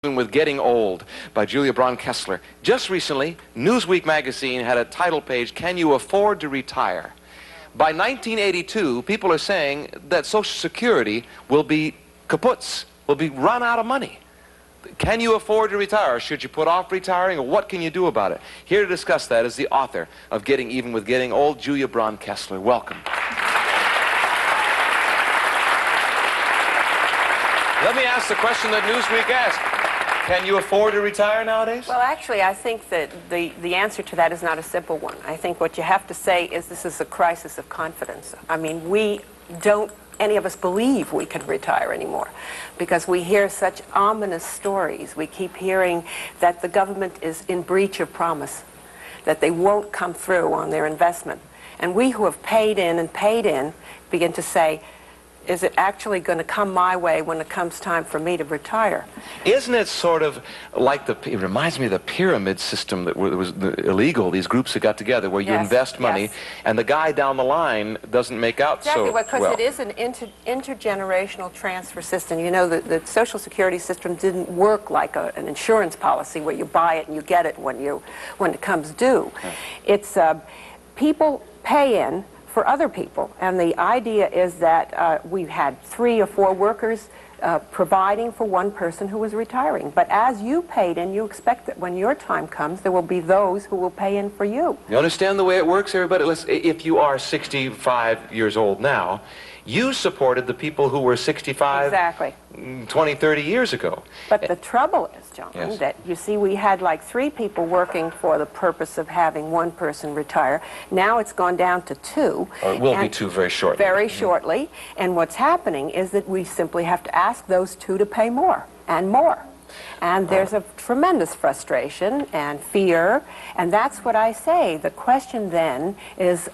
With Getting Old by Julia Braun Kessler. Just recently, Newsweek magazine had a title page, Can You Afford to Retire? By 1982, people are saying that Social Security will be kaputs, will be run out of money. Can you afford to retire? Should you put off retiring, or what can you do about it? Here to discuss that is the author of Getting Even with Getting Old, Julia Braun Kessler. Welcome. Let me ask the question that Newsweek asked. Can you afford to retire nowadays? Well, actually, I think that the answer to that is not a simple one. I think what you have to say is this is a crisis of confidence. I mean, we don't, any of us believe we can retire anymore because we hear such ominous stories. We keep hearing that the government is in breach of promise, that they won't come through on their investment. And we who have paid in begin to say, is it actually going to come my way when it comes time for me to retire? Isn't it sort of like it reminds me of the pyramid system that was illegal, these groups that got together where you invest money and the guy down the line doesn't make out so well. Exactly, because it is an intergenerational transfer system. You know, the Social Security system didn't work like an insurance policy where you buy it and you get it when it comes due. It's people pay in for other people, and the idea is that we had 3 or 4 workers providing for one person who was retiring. But as you paid in, you expect that when your time comes, there will be those who will pay in for you. You understand the way it works, everybody? If you are 65 years old now, you supported the people who were 65 exactly 20, 30 years ago. But the trouble is, John, that you see we had like 3 people working for the purpose of having one person retire. Now it's gone down to 2. Or it will be 2 very shortly. Very shortly. And what's happening is that we simply have to ask those 2 to pay more and more. And there's a tremendous frustration and fear. And that's what I say. The question then is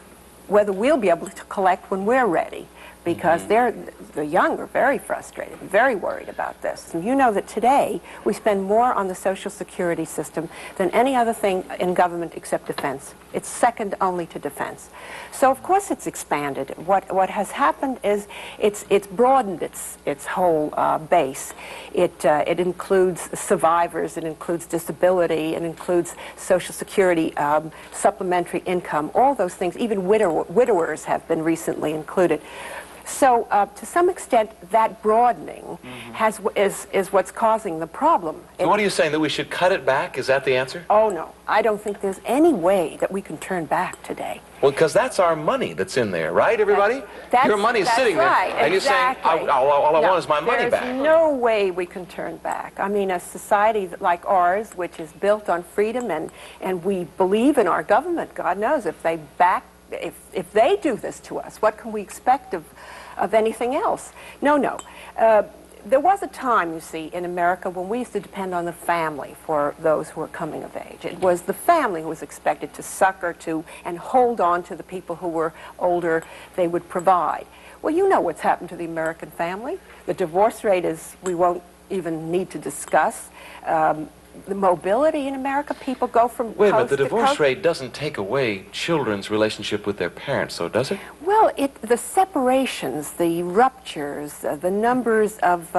whether we'll be able to collect when we're ready. Because the young are very frustrated, very worried about this. And you know that today we spend more on the Social Security system than any other thing in government except defense. It's second only to defense. So of course it's expanded. What has happened is it's broadened its whole base. It includes survivors, it includes disability, it includes Social Security, supplementary income, all those things. Even widowers have been recently included. So, to some extent, that broadening is what's causing the problem. So what are you saying, that we should cut it back? Is that the answer? Oh, no. I don't think there's any way that we can turn back today. Well, because that's our money that's in there, right, everybody? Your money's sitting there. And you're saying, all I want is my money back. There's no way we can turn back. I mean, a society like ours, which is built on freedom, and we believe in our government, God knows, if they do this to us, what can we expect of anything else? No. There was a time, you see, in America when we used to depend on the family for those who were coming of age. It was the family who was expected to succor to and hold on to the people who were older. They would provide. Well, you know what's happened to the American family. The divorce rate is, we won't even need to discuss. The mobility in America, people go from Wait a minute, the divorce rate doesn't take away children's relationship with their parents, though, does it? Well, the separations, the ruptures, the numbers of,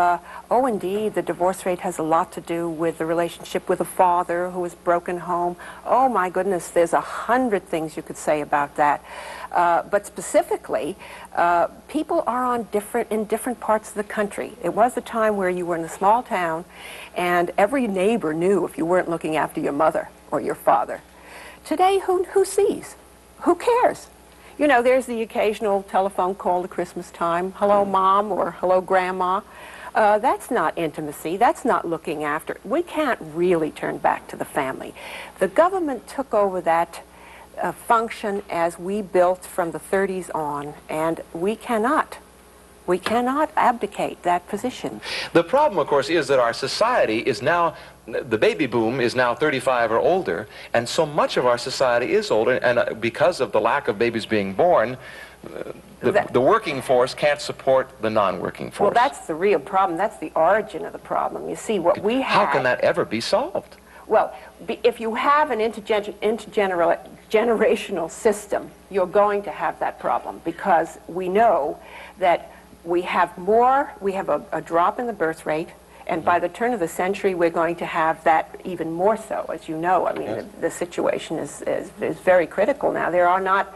oh, indeed, the divorce rate has a lot to do with the relationship with a father who has broken home. Oh, my goodness, there's 100 things you could say about that. But specifically, people are in different parts of the country. It was a time where you were in a small town and every neighbor knew if you weren't looking after your mother or your father. Today, who sees? Who cares? You know, there's the occasional telephone call at Christmas time, hello mom or hello grandma. That's not intimacy. That's not looking after. We can't really turn back to the family. The government took over that function as we built from the 30s on, and we cannot abdicate that position. The problem, of course, is that our society is now, the baby boom is now 35 or older, and so much of our society is older, and because of the lack of babies being born, the working force can't support the non-working force. Well, that's the real problem. That's the origin of the problem. You see, what we have... How can that ever be solved? Well, if you have an intergenerational system, you're going to have that problem, because we know that we have a drop in the birth rate, And by the turn of the century, we're going to have that even more so, as you know. I mean, Yes. the situation is very critical now. There are not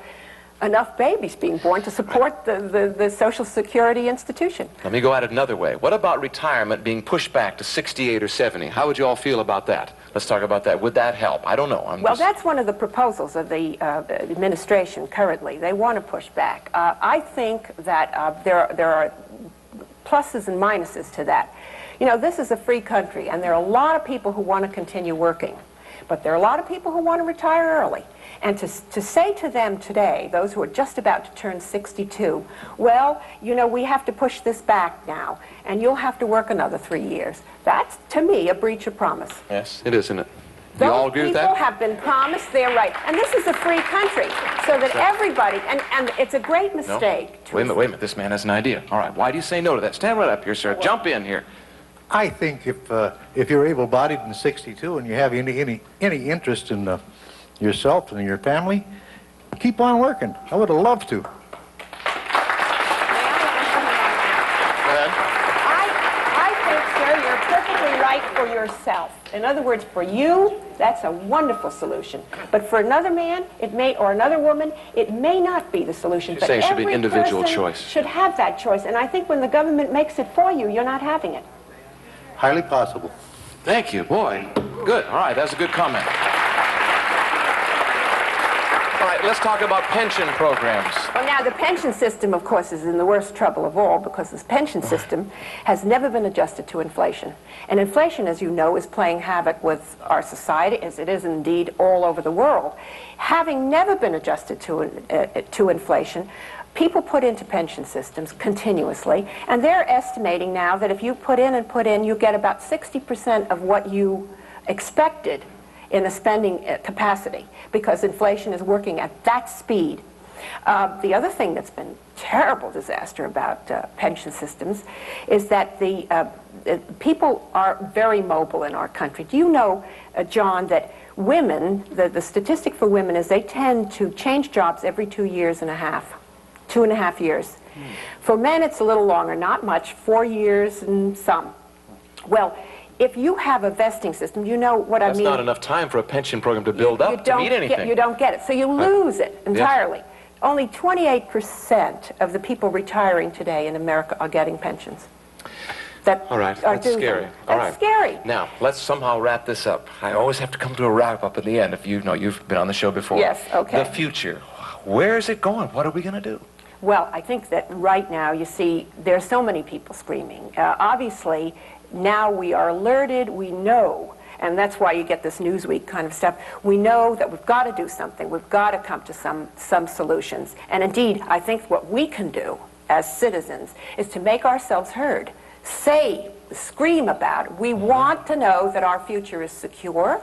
enough babies being born to support the Social Security institution. Let me go at it another way. What about retirement being pushed back to 68 or 70? How would you all feel about that? Let's talk about that. Would that help? I don't know. Well, that's one of the proposals of the administration currently. They want to push back. I think that there are pluses and minuses to that. You know, this is a free country, and there are a lot of people who want to continue working. But there are a lot of people who want to retire early. And to say to them today, those who are just about to turn 62, well, you know, we have to push this back now, and you'll have to work another 3 years. That's, to me, a breach of promise. Yes, it is, isn't it? Do you all agree with that? Those people have been promised their right. And this is a free country, so that everybody, and it's a great mistake. No. Wait a minute. This man has an idea. All right, why do you say no to that? Stand right up here, sir. Jump in here. I think if you're able-bodied in 62 and you have any interest in yourself and your family, keep on working. I would have loved to. I think, sir, you're perfectly right for yourself. In other words, for you, that's a wonderful solution. But for another man, it may, or another woman, it may not be the solution. You're saying it should be an individual person choice. Should have that choice. And I think when the government makes it for you, you're not having it. Highly possible. Thank you, boy. Good. All right, that's a good comment. All right, let's talk about pension programs. Well, now, the pension system, of course, is in the worst trouble of all because this pension system has never been adjusted to inflation. And inflation, as you know, is playing havoc with our society, as it is indeed all over the world. Having never been adjusted to inflation, people put into pension systems continuously, and they're estimating now that if you put in, you get about 60% of what you expected in a spending capacity, because inflation is working at that speed. The other thing that's been a terrible disaster about pension systems is that the people are very mobile in our country. Do you know, John, that women, the statistic for women is they tend to change jobs every 2.5 years. 2.5 years. For men, it's a little longer, not much, 4 years and some. Well, if you have a vesting system, you know what I mean. That's not enough time for a pension program to build up to meet anything. You don't get it, so you lose it entirely. Yes. Only 28% of the people retiring today in America are getting pensions. All right, that's scary. That's scary. Now, let's somehow wrap this up. I always have to come to a wrap-up at the end. If you know, you've been on the show before. Yes, okay. The future. Where is it going? What are we going to do? Well, I think that right now, you see, there's so many people screaming. Obviously, now we are alerted, we know, and that's why you get this Newsweek kind of stuff. We know that we've got to do something. We've got to come to some solutions. And indeed, I think what we can do as citizens is to make ourselves heard. Scream about it. We want to know that our future is secure.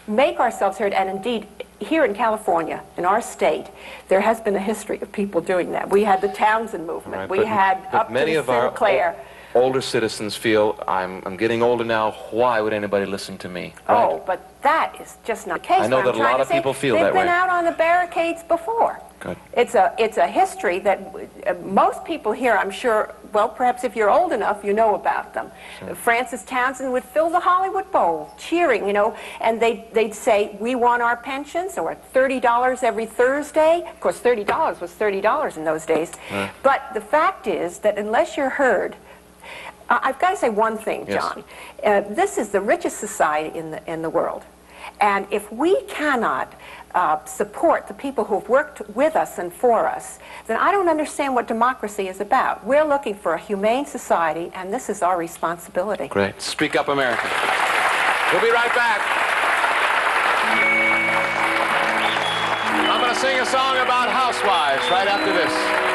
Make ourselves heard, and indeed, here in California, in our state, there has been a history of people doing that. We had the Townsend movement. Right, we had up many to of Sinclair. Our older citizens feel, I'm getting older now, why would anybody listen to me? Right? Oh, but that is just not the case. I know that a lot of people feel that way. They've been out on the barricades before. Good. It's a history that most people here, I'm sure, well, perhaps if you're old enough, you know about them. Sure. Francis Townsend would fill the Hollywood Bowl cheering, you know, and they'd say, we want our pensions, or $30 every Thursday. Of course, $30 was $30 in those days. But the fact is that unless you're heard, I've got to say one thing, John. Yes. This is the richest society in the world. And if we cannot support the people who've worked with us and for us, then I don't understand what democracy is about. We're looking for a humane society, and this is our responsibility. Great. Speak up, America. We'll be right back. I'm going to sing a song about housewives right after this.